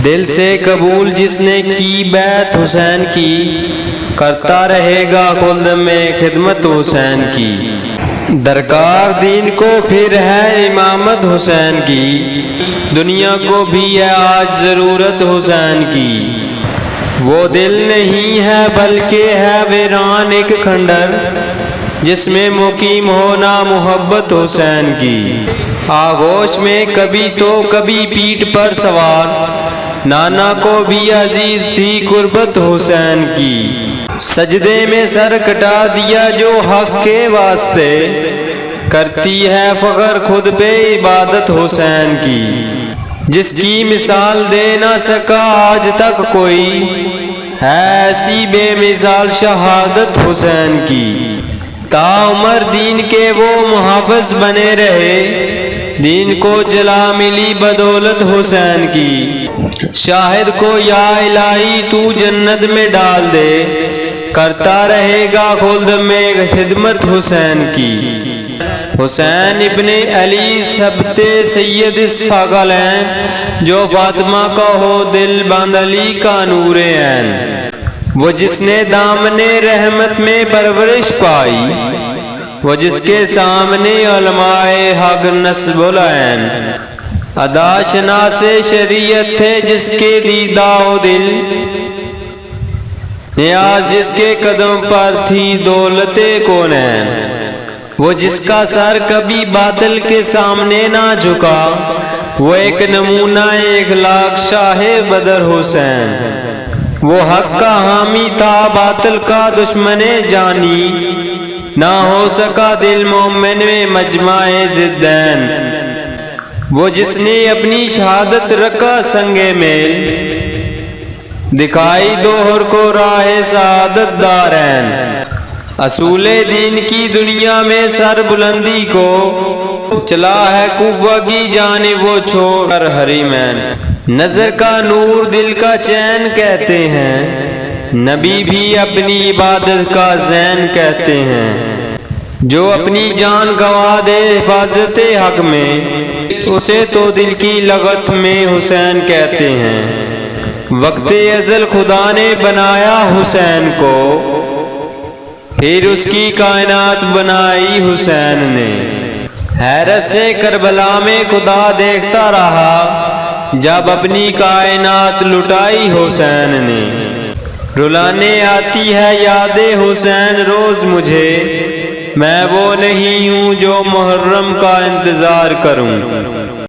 دل سے قبول جس نے کی بیعت حسین کی، کرتا رہے گا خلد میں خدمت حسین کی۔ درکار دین کو پھر ہے امامت حسین کی، دنیا کو بھی ہے آج ضرورت حسین کی۔ وہ دل نہیں ہے بلکہ ہے ویران ایک کھنڈر، جس میں مقیم ہونا محبت حسین کی۔ آغوش میں کبھی تو کبھی پیٹھ پر سوار، نانا کو بھی عزیز تھی قربت حسین کی۔ سجدے میں سر کٹا دیا جو حق کے واسطے، کرتی ہے فخر خود پہ عبادت حسین کی۔ جس کی مثال دے نہ سکا آج تک کوئی، ہے ایسی بے مثال شہادت حسین کی۔ تا عمر دین کے وہ محافظ بنے رہے، دین کو جلا ملی بدولت حسین کی۔ شاہد کو یا الہی تو جنت میں ڈال دے، کرتا رہے گا خلد میں خدمت حسین کی۔ حسین ابن علی سبت سید الثقلین، جو فاطمہ کا ہو دل بند علی کا نور عین۔ وہ جس نے دامن رحمت میں پرورش پائی، وہ جس کے سامنے علماء حق نصب العین۔ ادا شناس شریعت تھے جس کے دیدہ و دل، نیاز جس کے قدم پر تھی دولت کونین۔ وہ جس کا سر کبھی باطل کے سامنے نہ جھکا، وہ ایک نمونہ اخلاق شاہ بدر حسین۔ وہ حق کا حامی تھا باطل کا دشمن جانی، نہ ہو سکا دل مومن میں مجمع ضدین۔ وہ جس نے اپنی شہادت رکھا سنگے میل، دکھائی دوہر کو راہ سعادت دارین۔ اصول دین کی دنیا میں سر بلندی کو، چلا ہے کوفہ کی جانب وہ چھوڑ کر حریمین۔ نظر کا نور دل کا چین کہتے ہیں، نبی بھی اپنی عبادت کا زین کہتے ہیں۔ جو اپنی جان گنوا دے حفاظت حق میں، اسے تو دل کی لغت میں حسین کہتے ہیں۔ وقت ازل خدا نے بنایا حسین کو، پھر اس کی کائنات بنائی حسین نے۔ حیرت سے کربلا میں خدا دیکھتا رہا، جب اپنی کائنات لٹائی حسین نے۔ رلانے آتی ہے یاد حسین روز مجھے، میں وہ نہیں ہوں جو محرم کا انتظار کروں۔